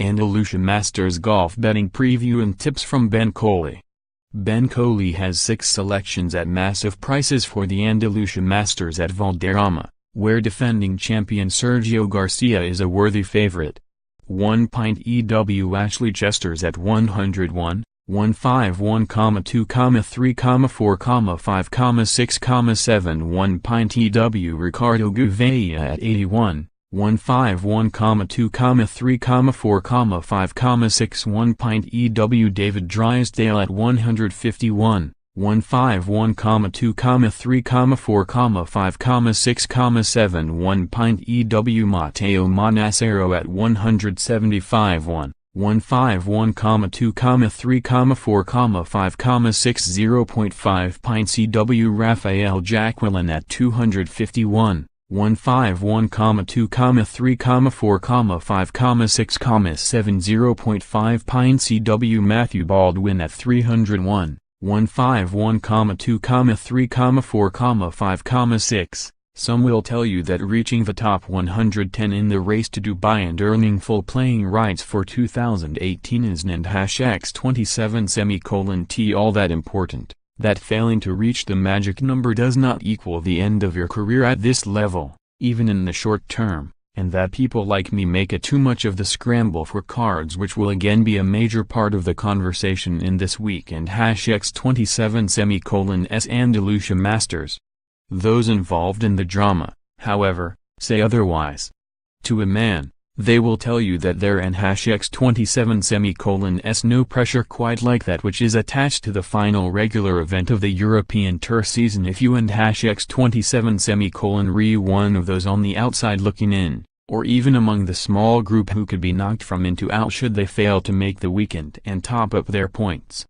Andalucia Masters golf betting preview and tips from Ben Coley. Ben Coley has 6 selections at massive prices for the Andalucia Masters at Valderrama, where defending champion Sergio Garcia is a worthy favorite. 1 pint EW Ashley Chesters at 101, 151, 2, 3, 4, 5, 6, 7. 1 pint EW Ricardo Gouveia at 81, 151, 2, 3, 4, 5, 6. 1 pint EW David Drysdale at 151, 151, 2, 3, 4, 5, 6, 7. 1 pint EW Matteo Manassero at 175, 151, 2, 3, 4, 5, 6. 0.5 pints EW Raphael Jacquelin at 251, 151, 2, 3, 4, 5, 6, 7. 0.5 pints EW Matthew Baldwin at 301, 151, 2, 3, 4, 5, 6. Some will tell you that reaching the top 110 in the race to Dubai and earning full playing rights for 2018 isn't X27 all that important, that failing to reach the magic number does not equal the end of your career at this level, even in the short term, and that people like me make it too much of the scramble for cards, which will again be a major part of the conversation in this week and X27 Andalucia Masters. Those involved in the drama, however, say otherwise. To a man, they will tell you that there and X27 no pressure quite like that which is attached to the final regular event of the European Tour season if you and X27 re one of those on the outside looking in, or even among the small group who could be knocked from into out should they fail to make the weekend and top up their points.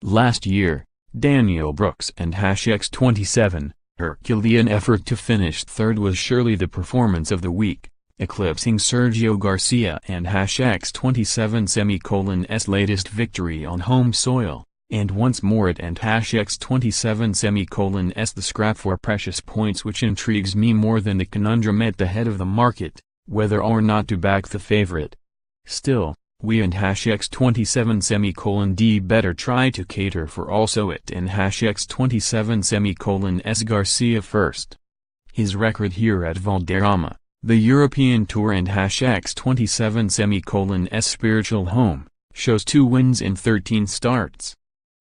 Last year, Daniel Brooks and X27 Herculean effort to finish third was surely the performance of the week, eclipsing Sergio Garcia and X27 latest victory on home soil, and once more it and X27 the scrap for precious points, which intrigues me more than the conundrum at the head of the market, whether or not to back the favorite. Still, we and X27 better try to cater for also it and X27 Garcia first. His record here at Valderrama, the European Tour and X27 spiritual home, shows 2 wins in 13 starts.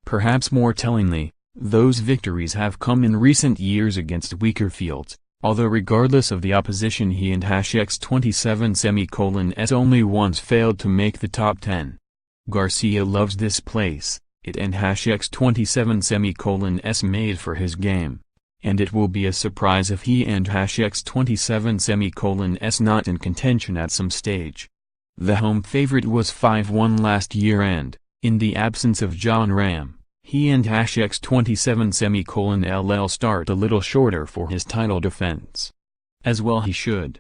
Perhaps more tellingly, those victories have come in recent years against weaker fields, although regardless of the opposition he and X27 only once failed to make the top 10. Garcia loves this place, it and X27 made for his game, and it will be a surprise if he and X27 not in contention at some stage. The home favorite was 5-1 last year and, in the absence of John Ram, he and X27 LL start a little shorter for his title defense. As well he should.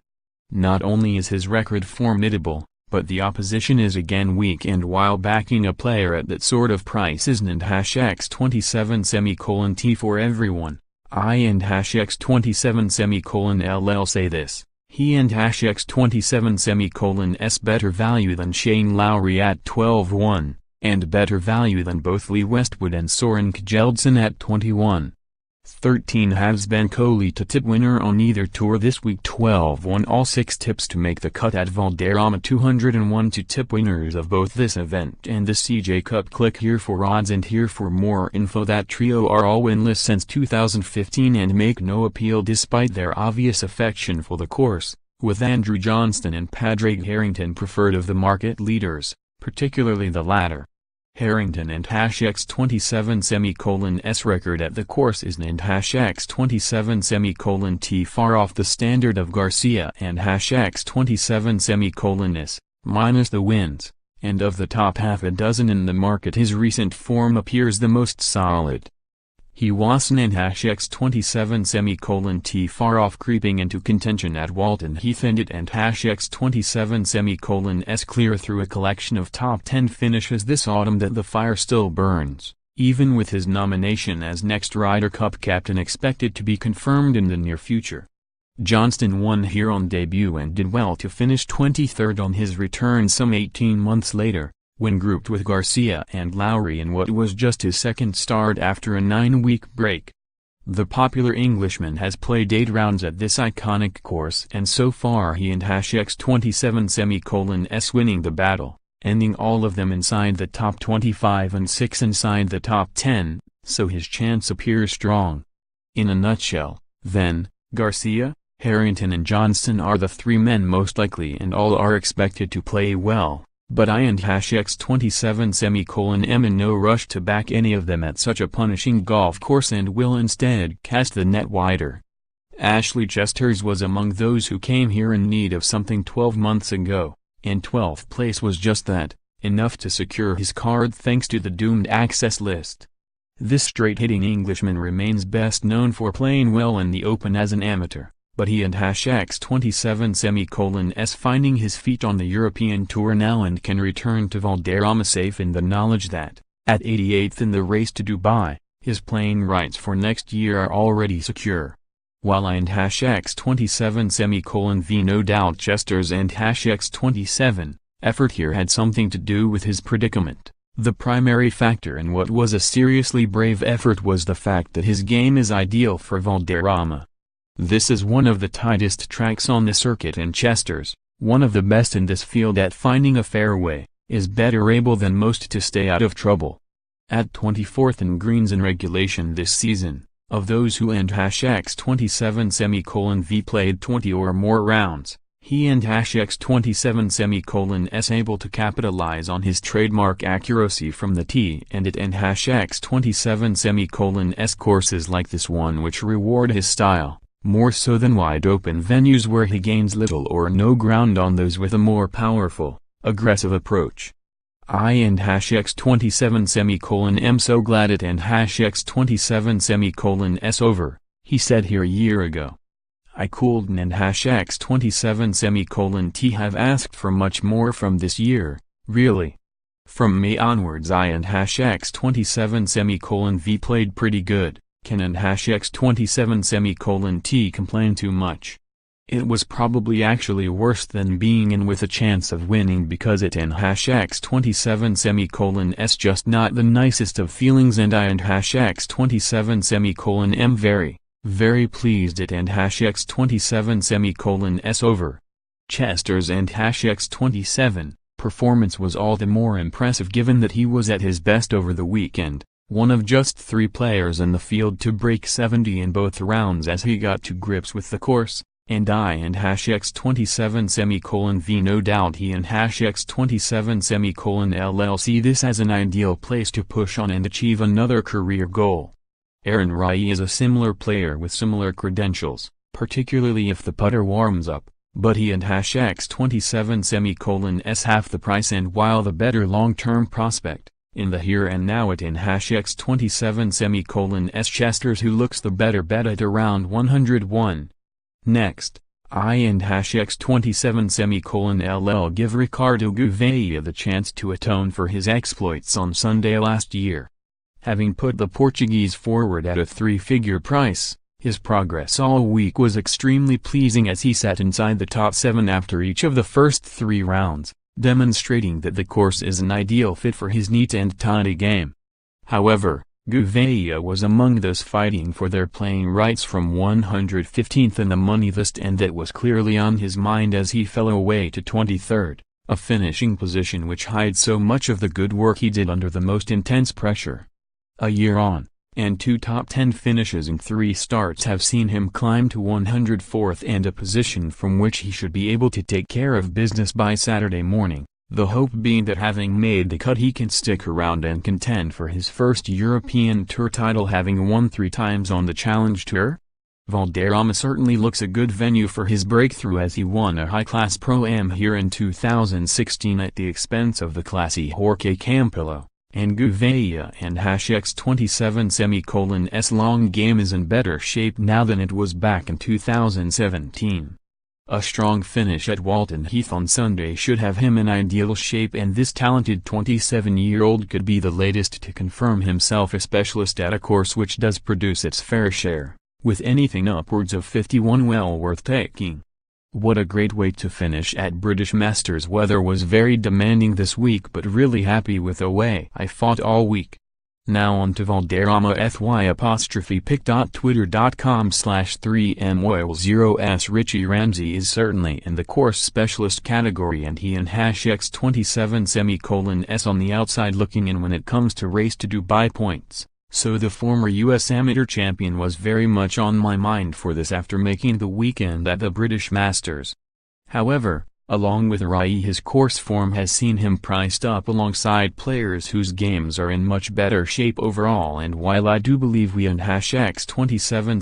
Not only is his record formidable, but the opposition is again weak, and while backing a player at that sort of price isn't X27 for everyone, I and X27 LL say this: he and X27 better value than Shane Lowry at 12-1. And better value than both Lee Westwood and Soren Kjeldsen at 21. 13 has Ben Coley to tip winner on either tour this week. 12-1 all 6 tips to make the cut at Valderrama. 201 to tip winners of both this event and the CJ Cup. Click here for odds and here for more info. That trio are all winless since 2015 and make no appeal despite their obvious affection for the course, with Andrew Johnston and Padraig Harrington preferred of the market leaders, particularly the latter. Harrington and X27 record at the course isn't X27 far off the standard of Garcia and X27 minus the wins, and of the top half a dozen in the market his recent form appears the most solid. He wasn't and X27 far off creeping into contention at Walton Heath and it and X27 clear through a collection of top 10 finishes this autumn that the fire still burns, even with his nomination as next Ryder Cup captain expected to be confirmed in the near future. Johnston won here on debut and did well to finish 23rd on his return some 18 months later, when grouped with Garcia and Lowry in what was just his second start after a 9-week break. The popular Englishman has played 8 rounds at this iconic course and so far he and #27 winning the battle, ending all of them inside the top 25 and 6 inside the top 10, so his chance appears strong. In a nutshell, then, Garcia, Harrington and Johnston are the 3 men most likely and all are expected to play well, but I and #27 am in no rush to back any of them at such a punishing golf course and will instead cast the net wider. Ashley Chesters was among those who came here in need of something 12 months ago, and 12th place was just that, enough to secure his card thanks to the doomed access list. This straight-hitting Englishman remains best known for playing well in the Open as an amateur, but he and #27 finding his feet on the European Tour now and can return to Valderrama safe in the knowledge that, at 88th in the race to Dubai, his playing rights for next year are already secure. While I and #27 no doubt Chesters and #27 effort here had something to do with his predicament. The primary factor in what was a seriously brave effort was the fact that his game is ideal for Valderrama. This is one of the tightest tracks on the circuit and Chesters, one of the best in this field at finding a fairway, is better able than most to stay out of trouble. At 24th in greens in regulation this season, of those who and #27 played 20 or more rounds, he and #27 able to capitalize on his trademark accuracy from the tee and it and #27 courses like this one which reward his style, more so than wide-open venues where he gains little or no ground on those with a more powerful, aggressive approach. I and #27 am so glad it and #27 over, he said here a year ago. I Coolden and #27 have asked for much more from this year, really. From May onwards I and #27 played pretty good. Can and #27 complain too much? It was probably actually worse than being in with a chance of winning because it and #27 just not the nicest of feelings and I and #27 am very, very pleased it and #27 over. Chesters and #27 performance was all the more impressive given that he was at his best over the weekend. One of just 3 players in the field to break 70 in both rounds as he got to grips with the course, and I and #27 no doubt he and #27 see this as an ideal place to push on and achieve another career goal. Aaron Rai is a similar player with similar credentials, particularly if the putter warms up, but he and #27 half the price and while the better long-term prospect. In the here and now it in #27 Chesters who looks the better bet at around 101. Next, I and #27 give Ricardo Gouveia the chance to atone for his exploits on Sunday last year. Having put the Portuguese forward at a 3-figure price, his progress all week was extremely pleasing as he sat inside the top 7 after each of the first 3 rounds, demonstrating that the course is an ideal fit for his neat and tidy game. However, Gouveia was among those fighting for their playing rights from 115th in the money list and that was clearly on his mind as he fell away to 23rd, a finishing position which hides so much of the good work he did under the most intense pressure. A year on, and 2 top 10 finishes in 3 starts have seen him climb to 104th and a position from which he should be able to take care of business by Saturday morning, the hope being that having made the cut he can stick around and contend for his first European Tour title having won 3 times on the Challenge Tour. Valderrama certainly looks a good venue for his breakthrough as he won a high-class Pro-Am here in 2016 at the expense of the classy Jorge Campillo. And Gouveia and #27 long game is in better shape now than it was back in 2017. A strong finish at Walton Heath on Sunday should have him in ideal shape and this talented 27-year-old could be the latest to confirm himself a specialist at a course which does produce its fair share, with anything upwards of 51 well worth taking. What a great way to finish at British Masters. Weather was very demanding this week, but really happy with the way I fought all week. Now on to Valderrama pic.twitter.com/3moil0s. Richie Ramsey is certainly in the course specialist category, and he and #X27 on the outside looking in when it comes to race to Dubai points. So the former US amateur champion was very much on my mind for this after making the weekend at the British Masters. However, along with Rai, his course form has seen him priced up alongside players whose games are in much better shape overall, and while I do believe we and #X27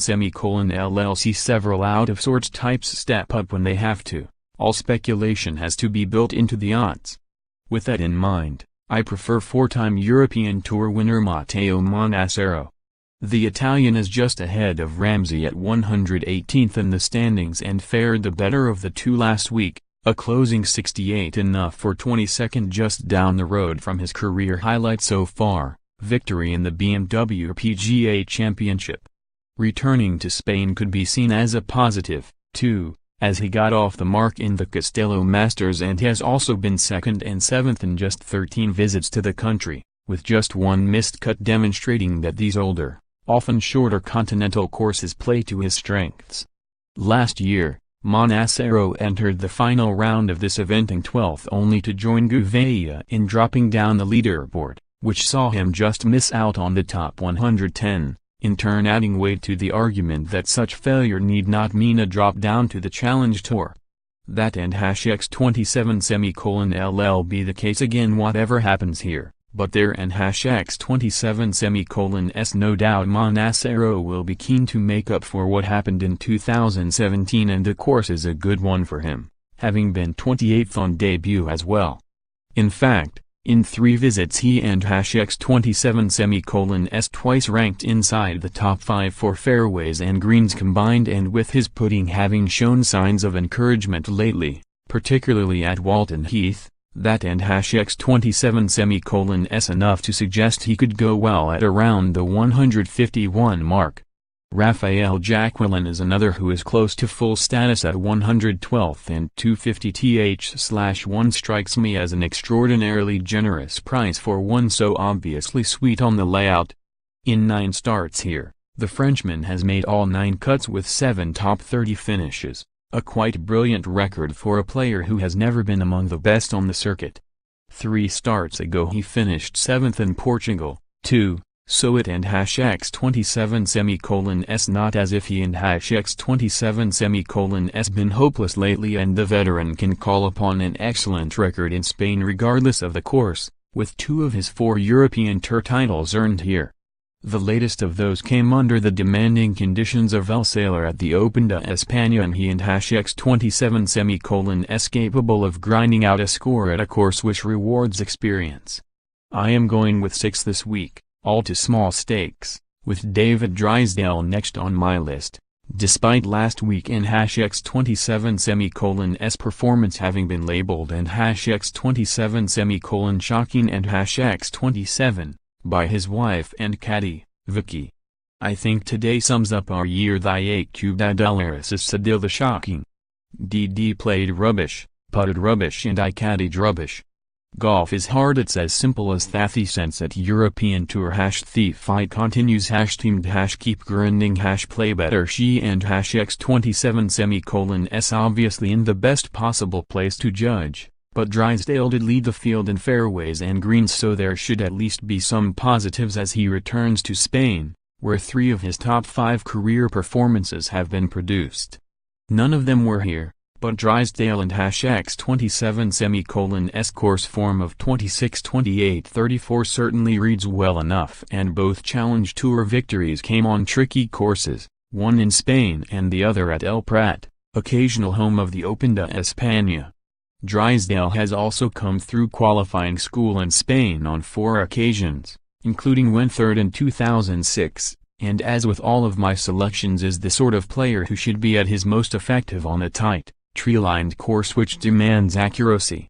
see several out-of-sorts types step up when they have to, all speculation has to be built into the odds. With that in mind, I prefer four-time European Tour winner Matteo Manassero. The Italian is just ahead of Ramsey at 118th in the standings and fared the better of the two last week, a closing 68 enough for 22nd, just down the road from his career highlight so far, victory in the BMW PGA Championship. Returning to Spain could be seen as a positive, too, as he got off the mark in the Castello Masters and has also been 2nd and 7th in just 13 visits to the country, with just one missed cut, demonstrating that these older, often shorter continental courses play to his strengths. Last year, Manassero entered the final round of this event in 12th, only to join Gouveia in dropping down the leaderboard, which saw him just miss out on the top 110, in turn adding weight to the argument that such failure need not mean a drop down to the Challenge Tour. That and #X27 be the case again whatever happens here, but there and #X27 no doubt Manassero will be keen to make up for what happened in 2017, and the course is a good one for him, having been 28th on debut as well. In fact, in 3 visits he and #X27 twice ranked inside the top 5 for fairways and greens combined, and with his putting having shown signs of encouragement lately, particularly at Walton Heath, that and #X27 enough to suggest he could go well at around the 151 mark. Raphael Jacquelin is another who is close to full status at 112th and 250th/1 strikes me as an extraordinarily generous price for one so obviously sweet on the layout. In 9 starts here, the Frenchman has made all 9 cuts with 7 top 30 finishes. A quite brilliant record for a player who has never been among the best on the circuit. 3 starts ago he finished 7th in Portugal, too, so it and #X27 not as if he and #X27 been hopeless lately, and the veteran can call upon an excellent record in Spain regardless of the course, with 2 of his 4 European Tour titles earned here. The latest of those came under the demanding conditions of El Sailor at the Open de España, and he and #X27 capable of grinding out a score at a course which rewards experience. I am going with 6 this week, all to small stakes, with David Drysdale next on my list, despite last week in #X27 performance having been labeled and #X27 shocking and #X27 by his wife and caddy, Vicky. I think today sums up our year. The $8 is still the shocking. DD played rubbish, putted rubbish, and I caddied rubbish. Golf is hard, it's as simple as that. The sense at European Tour #the fight continues #teamed #keep grinding #play better. She and #X27 obviously in the best possible place to judge. But Drysdale did lead the field in fairways and greens, so there should at least be some positives as he returns to Spain, where 3 of his top 5 career performances have been produced. None of them were here, but Drysdale and #X27 course form of 26-28-34 certainly reads well enough, and both Challenge Tour victories came on tricky courses, one in Spain and the other at El Prat, occasional home of the Open de España. Drysdale has also come through qualifying school in Spain on 4 occasions, including when 3rd in 2006, and as with all of my selections is the sort of player who should be at his most effective on a tight, tree-lined course which demands accuracy.